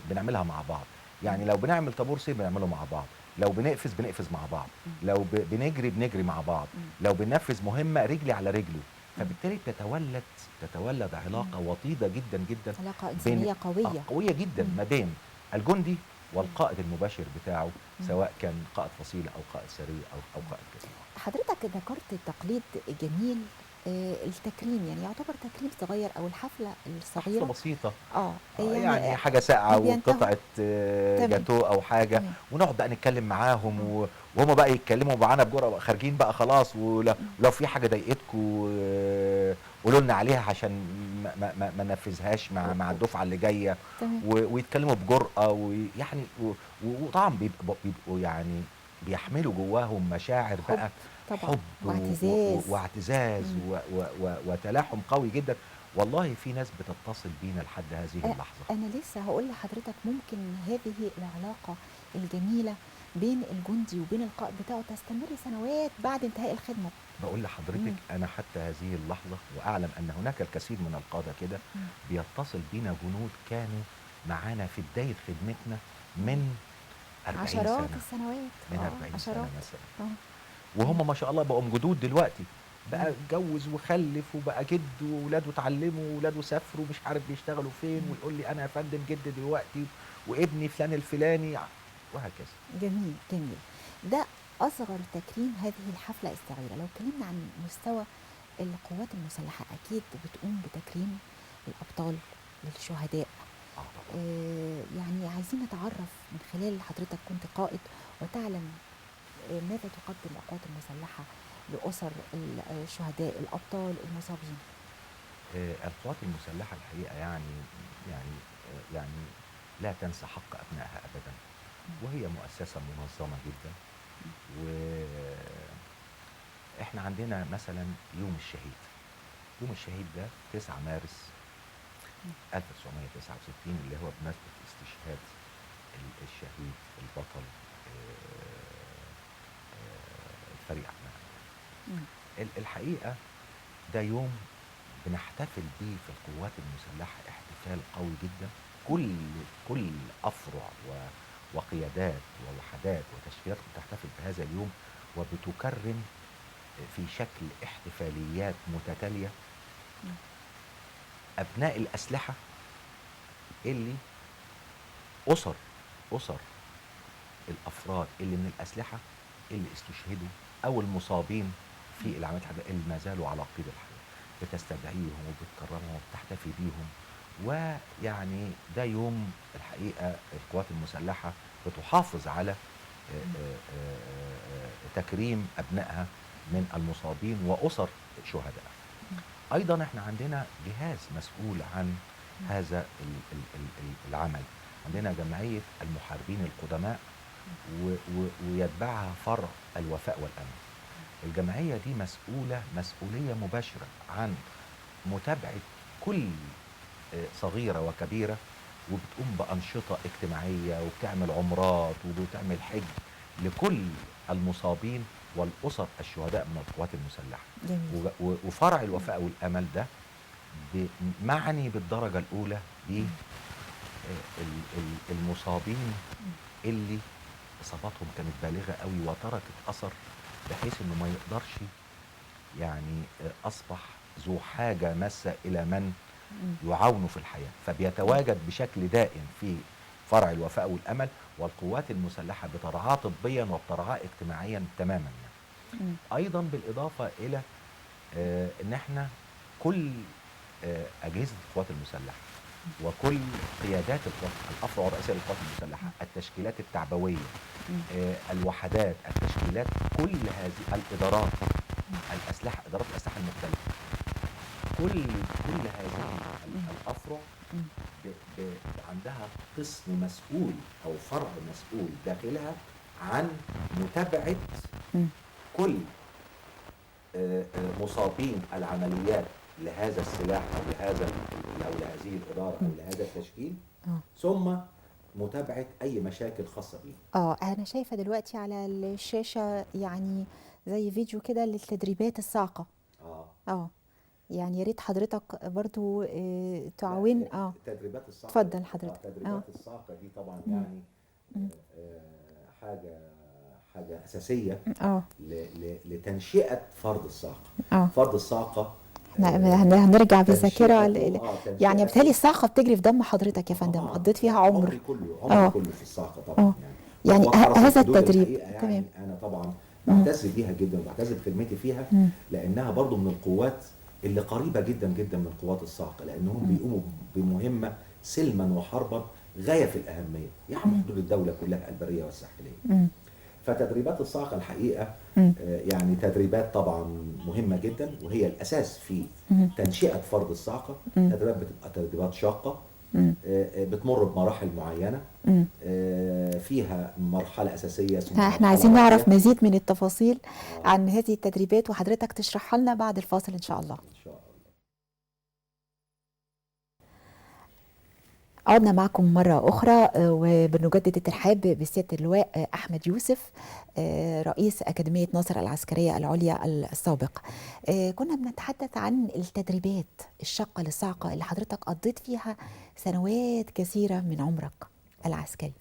بنعملها مع بعض. يعني لو بنعمل طابور سير بنعمله مع بعض، لو بنقفز بنقفز مع بعض، لو بنجري بنجري مع بعض، لو بننفذ مهمه رجلي على رجله. فبالتالي تتولد علاقه وطيده جدا جدا، علاقه بين انسانيه قويه. قويه جدا ما بين الجندي والقائد المباشر بتاعه، سواء كان قائد فصيله او قائد سريه او قائد كده. حضرتك ذكرت تقليد جميل، التكريم، يعني يعتبر تكريم صغير او الحفله حفله الصغيره. بسيطه، يعني يعني حاجه ساقعه بينتهوا. وقطعه تمام. جاتو او حاجه، تمام. ونقعد بقى نتكلم معاهم وهم بقى يتكلموا معانا بجرأة، خارجين بقى خلاص، ولو في حاجه ضايقتكم قولوا لنا عليها عشان ما ننفذهاش مع الدفعه اللي جايه. تمام. ويتكلموا بجرأة، ويعني وطبعا بيبقوا يعني بيحملوا جواهم مشاعر حب بقى، طبعا حب واعتزاز. واعتزاز وتلاحم قوي جدا. والله في ناس بتتصل بينا لحد هذه اللحظة. أنا لسه هقول لحضرتك، ممكن هذه العلاقة الجميلة بين الجندي وبين القائد بتاعه تستمر سنوات بعد انتهاء الخدمة. بقول لحضرتك أنا حتى هذه اللحظة، وأعلم أن هناك الكثير من القادة كده بيتصل بينا جنود كانوا معانا في بداية خدمتنا من 40 عشرات سنة، السنوات. من 40 عشرات. سنة مثلا، آه. وهم ما شاء الله بقوا جدود دلوقتي، بقى اتجوز وخلف وبقى جد، وولاده اتعلموا وولاده سافروا مش عارف بيشتغلوا فين، ويقول لي انا يا فندم جد دلوقتي، وابني فلان الفلاني، وهكذا. جميل جميل. ده أصغر تكريم هذه الحفلة الصغيرة. لو اتكلمنا عن مستوى القوات المسلحة، أكيد بتقوم بتكريم الأبطال، للشهداء. طبعا. يعني عايزين نتعرف من خلال حضرتك، كنت قائد وتعلم ماذا تقدم القوات المسلحة لأسر الشهداء الأبطال المصابين. القوات المسلحة الحقيقة يعني لا تنسى حق أبنائها أبدا، وهي مؤسسة منظمة جدا. وإحنا عندنا مثلا يوم الشهيد. يوم الشهيد ده 9 مارس 1969، اللي هو بمناسبة استشهاد الشهيد البطل الفريق أبناء. الحقيقة ده يوم بنحتفل بيه في القوات المسلحة احتفال قوي جدا. كل أفرع وقيادات ووحدات وتشكيلات بتحتفل بهذا اليوم، وبتكرم في شكل احتفاليات متتالية أبناء الأسلحة، اللي أسر الأفراد اللي من الأسلحة اللي استشهدوا أو المصابين في العمليات الحربية اللي ما زالوا على قيد الحياة، بتستدعيهم وبتكرمهم وبتحتفي بيهم. ويعني ده يوم الحقيقة القوات المسلحة بتحافظ على تكريم أبنائها من المصابين وأسر شهداء. أيضا احنا عندنا جهاز مسؤول عن هذا العمل. عندنا جمعية المحاربين القدماء، ويتبعها فرع الوفاء والأمن. الجمعية دي مسؤولية مباشرة عن متابعة كل صغيرة وكبيرة، وبتقوم بأنشطة اجتماعية، وبتعمل عمرات، وبتعمل حج لكل المصابين والأسر الشهداء من القوات المسلحة. جميل. وفرع الوفاء والأمل ده معني بالدرجة الأولى بالمصابين اللي إصاباتهم كانت بالغة قوي وتركت أثر، بحيث إنه ما يقدرش يعني أصبح ذو حاجة ماسة إلى من يعاونه في الحياة، فبيتواجد بشكل دائم في فرع الوفاء والأمل. والقوات المسلحة بترعاه طبيا وبترعاه اجتماعيا تماما يعني. أيضا بالإضافة إلى إن احنا كل أجهزة القوات المسلحة وكل قيادات الأفرع الرئيسية للقوات المسلحة، التشكيلات التعبوية، الوحدات، التشكيلات، كل هذه الإدارات، إدارات الأسلحة المختلفة، كل هذه الأفرع عندها قسم مسؤول أو فرع مسؤول داخلها عن متابعة كل مصابين العمليات لهذا السلاح أو لهذه الإدارة أو لهذا التشكيل، ثم متابعة أي مشاكل خاصة بيه. أنا شايفة دلوقتي على الشاشة يعني زي فيديو كده للتدريبات الصاعقة. يعني يا ريت حضرتك برضو تعاون. تدريبات الصاعقة. اتفضل حضرتك. تدريبات الصاعقة دي طبعا يعني حاجة حاجه اساسيه اه لتنشئه فرد الصاعقه. اه فرد الصاعقه هنرجع بالذاكره يعني بالتالي تنشئته الصاعقه بتجري في دم حضرتك يا فندم، قضيت فيها عمري عمر. كله اه في الصاعقه طبعا اه يعني. يعني قوات حرس هذا الحدود التدريب الحقيقه يعني تمام. انا طبعا بعتز بيها جدا وبعتز بخدمتي فيها، لانها برضو من القوات اللي قريبه جدا جدا من قوات الصاعقه، لانهم بيقوموا بمهمه سلما وحربا غايه في الاهميه، يحموا حدود الدوله كلها البريه والساحليه. فتدريبات الصاعقه الحقيقه يعني تدريبات طبعا مهمه جدا، وهي الاساس في تنشئه فرد الصاعقه. تدريبات بتبقى تدريبات شاقه، بتمر بمراحل معينه، فيها مرحله اساسيه اسمها احنا مرحلة عايزين نعرف راقية. مزيد من التفاصيل عن هذه التدريبات، وحضرتك تشرحها لنا بعد الفاصل ان شاء الله. ان شاء الله. عدنا معكم مرة أخرى وبنجدد الترحاب بسيادة اللواء أحمد يوسف رئيس أكاديمية ناصر العسكرية العليا السابق. كنا بنتحدث عن التدريبات الشاقة للصاعقة اللي حضرتك قضيت فيها سنوات كثيرة من عمرك العسكري.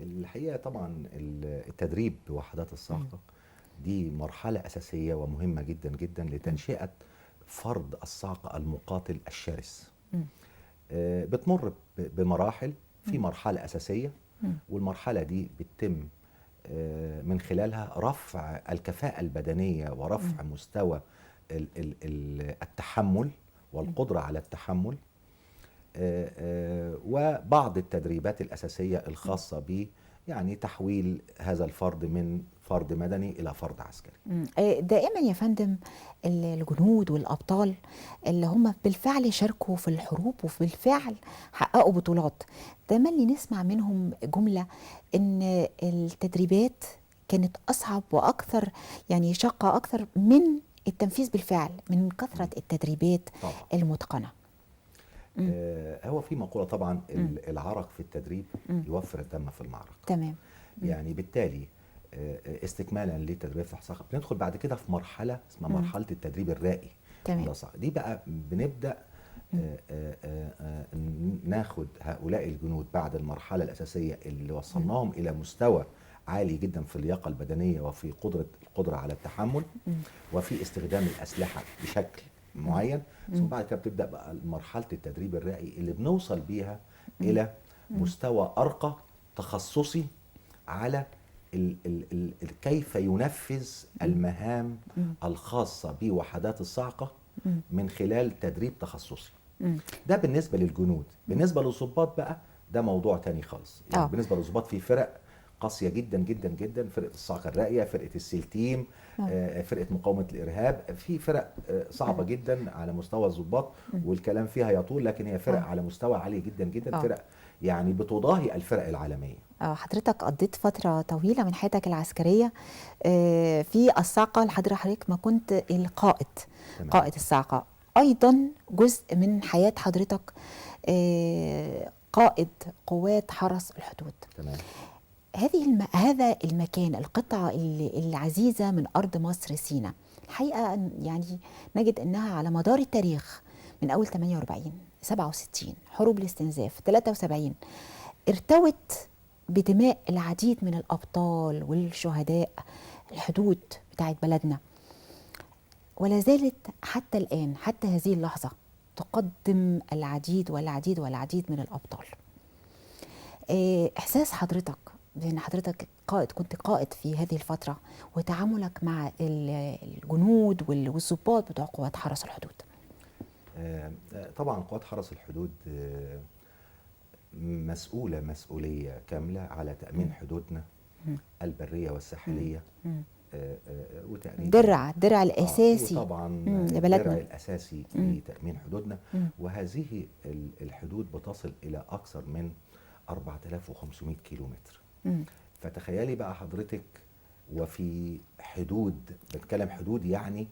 الحقيقه طبعا التدريب بوحدات الصاعقه دي مرحله اساسيه ومهمه جدا جدا لتنشئه فرد الصاعقه المقاتل الشرس. بتمر بمراحل، في مرحله اساسيه والمرحله دي بتتم من خلالها رفع الكفاءه البدنيه ورفع مستوى التحمل والقدره على التحمل، وبعض التدريبات الأساسية الخاصة ب يعني تحويل هذا الفرد من فرد مدني إلى فرد عسكري. دائما يا فندم الجنود والأبطال اللي هم بالفعل شاركوا في الحروب وبالفعل حققوا بطولات، دايما نسمع منهم جملة إن التدريبات كانت أصعب وأكثر يعني شاقة أكثر من التنفيذ بالفعل من كثرة التدريبات طبعا. المتقنة. هو في مقولة طبعا العرق في التدريب يوفر الدم في المعركة. تمام. يعني بالتالي استكمالا لتدريب الصاعقة بندخل بعد كده في مرحلة اسمها مرحلة التدريب الرائي. تمام. دي بقى بنبدأ ناخد هؤلاء الجنود بعد المرحلة الأساسية اللي وصلناهم إلى مستوى عالي جدا في اللياقة البدنية وفي القدرة على التحمل وفي استخدام الأسلحة بشكل معين. ثم بعد كده بتبدأ بقى مرحلة التدريب الرائي اللي بنوصل بيها إلى مستوى أرقى تخصصي على كيف ينفذ المهام الخاصة بوحدات الصاعقة من خلال تدريب تخصصي. ده بالنسبة للجنود. بالنسبة للضباط بقى ده موضوع تاني خالص. يعني بالنسبة للضباط في فرق قاسية جدا جدا جدا، فرقة الصاعقة الرائية، فرقة السيل تيم، فرقة مقاومة الإرهاب، في فرق صعبة جدا على مستوى الضباط والكلام فيها يطول، لكن هي فرق على مستوى عالي جدا جدا، فرق يعني بتضاهي الفرق العالمية. حضرتك قضيت فترة طويلة من حياتك العسكرية في الصاعقة لحد حضرتك ما كنت القائد. تمام. قائد الصاعقة أيضا جزء من حياة حضرتك قائد قوات حرس الحدود. تمام. هذا المكان القطعة العزيزة من أرض مصر سيناء، الحقيقة يعني نجد أنها على مدار التاريخ من أول 48 67 حروب الاستنزاف 73 ارتوت بدماء العديد من الأبطال والشهداء الحدود بتاعت بلدنا، ولا زالت حتى الآن حتى هذه اللحظة تقدم العديد والعديد والعديد من الأبطال. إحساس حضرتك بأن حضرتك كنت قائد في هذه الفترة وتعاملك مع الجنود والضباط بتوع قوات حرس الحدود. طبعا قوات حرس الحدود مسؤولية كاملة على تأمين حدودنا البرية والساحلية، وتقريبا درع الأساسي طبعا لبلدنا، الدرع الأساسي لتأمين حدودنا. وهذه الحدود بتصل إلى أكثر من 4500 كيلومتر. فتخيلي بقى حضرتك، وفي حدود، بنتكلم حدود يعني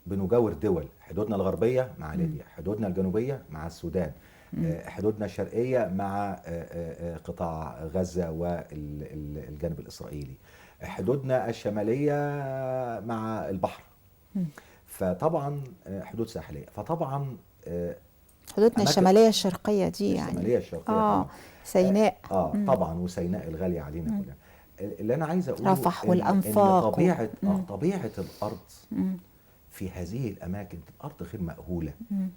بنجاور دول، حدودنا الغربية مع ليبيا، حدودنا الجنوبية مع السودان، حدودنا الشرقية مع قطاع غزة والجانب الإسرائيلي، حدودنا الشمالية مع البحر. فطبعا حدود ساحلية، فطبعا حدودنا الشمالية الشرقية دي يعني الشمالية الشرقية سيناء طبعا، وسيناء الغالية علينا كلنا. اللي انا عايز اقوله رفح إن والأنفاق طبيعه مم. طبيعه الارض مم. في هذه الاماكن الارض غير مأهوله، مم.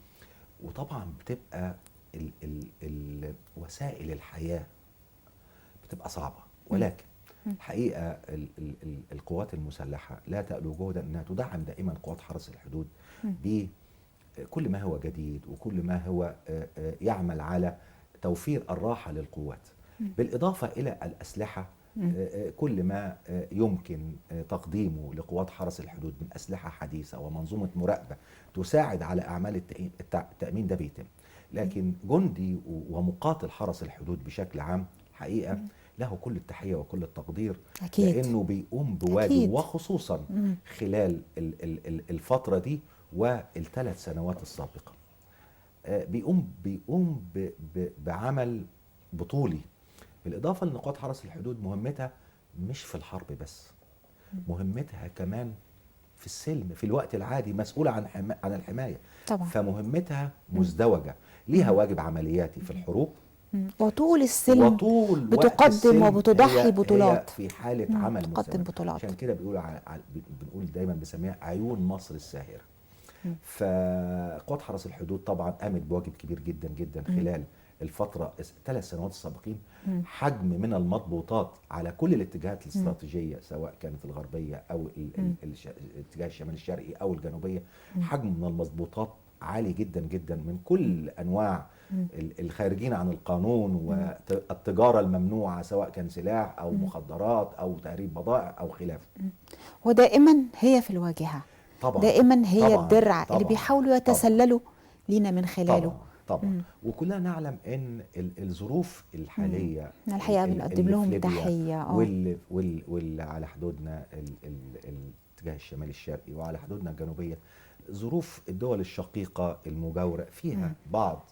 وطبعا بتبقى وسائل الحياه بتبقى صعبه، ولكن الحقيقه القوات المسلحه لا تألو جهدا انها تدعم دائما قوات حرس الحدود بكل ما هو جديد وكل ما هو يعمل على توفير الراحه للقوات، بالاضافه الى الاسلحه. كل ما يمكن تقديمه لقوات حرس الحدود من أسلحة حديثة ومنظومة مراقبة تساعد على أعمال التأمين ده بيتم. لكن جندي ومقاتل حرس الحدود بشكل عام حقيقة له كل التحية وكل التقدير، أكيد. لأنه بيقوم بواجب أكيد. وخصوصا خلال الفترة دي وال3 سنوات السابقة بيقوم بعمل بطولي. بالإضافة لأن قوات حرس الحدود مهمتها مش في الحرب بس، مهمتها كمان في السلم في الوقت العادي، مسؤولة عن الحماية طبعا. فمهمتها مزدوجة، ليها واجب عملياتي في الحروب وطول السلم وطول وقت بتقدم السلم وبتضحي بطولات، هي في حالة عمل بتقدم مستمر. بطولات. عشان كده بنقول دايما بنسميها عيون مصر الساهرة. فقوات حرس الحدود طبعا قامت بواجب كبير جدا جدا خلال الفترة 3 سنوات السابقين. حجم من المضبوطات على كل الاتجاهات الاستراتيجية سواء كانت الغربية أو الاتجاه الشمالي الشرقي أو الجنوبية، حجم من المضبوطات عالي جدا جدا من كل أنواع الخارجين عن القانون والتجارة الممنوعة سواء كان سلاح أو مخدرات أو تهريب بضائع أو خلافه. ودائما هي في الواجهة، طبعا دائما هي طبعا الدرع طبعا اللي بيحاولوا يتسللوا لينا من خلاله. طبعا وكلنا نعلم ان الظروف الحاليه الحقيقه بنقدم لهم تحيه واللي على حدودنا الاتجاه الشمالي الشرقي وعلى حدودنا الجنوبيه، ظروف الدول الشقيقه المجاوره فيها بعض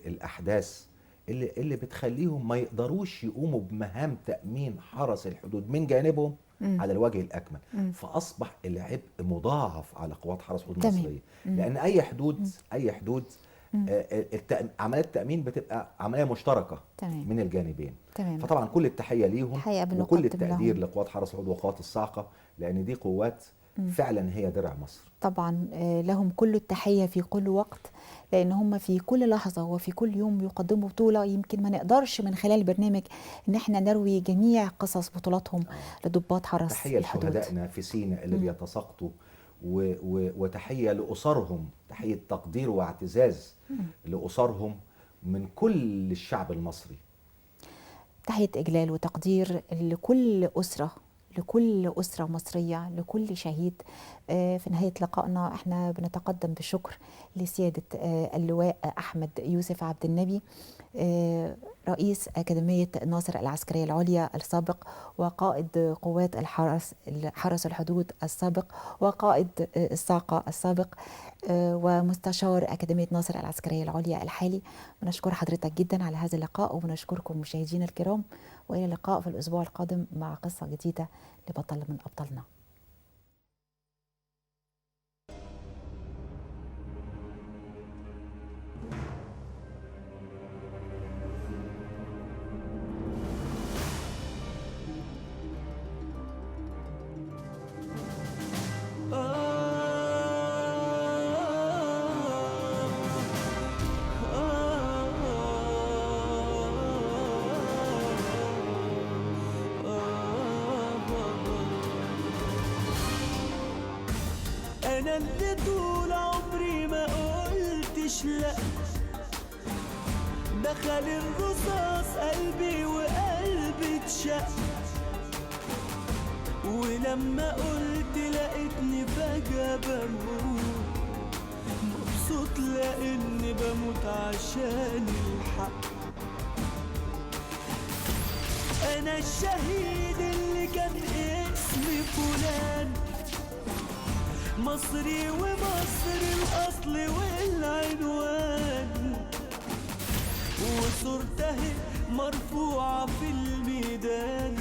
الاحداث اللي بتخليهم ما يقدروش يقوموا بمهام تامين حرس الحدود من جانبهم على الوجه الاكمل. فاصبح العبء مضاعف على قوات حرس الحدود المصريه، لان اي حدود عملية التأمين بتبقى عملية مشتركة من الجانبين. فطبعا كل التحية ليهم وكل التقدير لقوات حرس الحدود وقوات الصاعقة، لأن دي قوات فعلا هي درع مصر. طبعا لهم كل التحية في كل وقت، لأن هم في كل لحظة وفي كل يوم بيقدموا بطولة. يمكن ما نقدرش من خلال البرنامج إن احنا نروي جميع قصص بطولاتهم لضباط حرس تحية الحدود. تحية لشهدائنا في سيناء اللي بيتساقطوا وتحية لأسرهم، تحية تقدير واعتزاز لأسرهم من كل الشعب المصري. تحية إجلال وتقدير لكل أسرة مصرية، لكل شهيد. في نهاية لقائنا احنا بنتقدم بالشكر لسيادة اللواء أحمد يوسف عبد النبي، رئيس أكاديمية ناصر العسكرية العليا السابق، وقائد قوات حرس الحدود السابق، وقائد الصاعقة السابق، ومستشار أكاديمية ناصر العسكرية العليا الحالي. بنشكر حضرتك جدا على هذا اللقاء، وبنشكركم مشاهدينا الكرام، وإلى اللقاء في الأسبوع القادم مع قصة جديدة لبطل من أبطالنا. أنا اللي طول عمري ما قلتش لأ، دخل الرصاص قلبي وقلبي اتشق، ولما قلت لقيتني فجأة بموت، مبسوط لأني بموت عشان الحق. أنا الشهيد اللي كان اسمي فلان، مصري ومصر الأصل والعنوان، وصورته مرفوعة في الميدان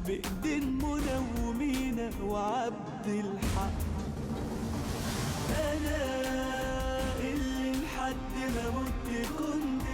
بإيدين منى ومينا وعبد الحق. أنا اللي لحد ما مت كنت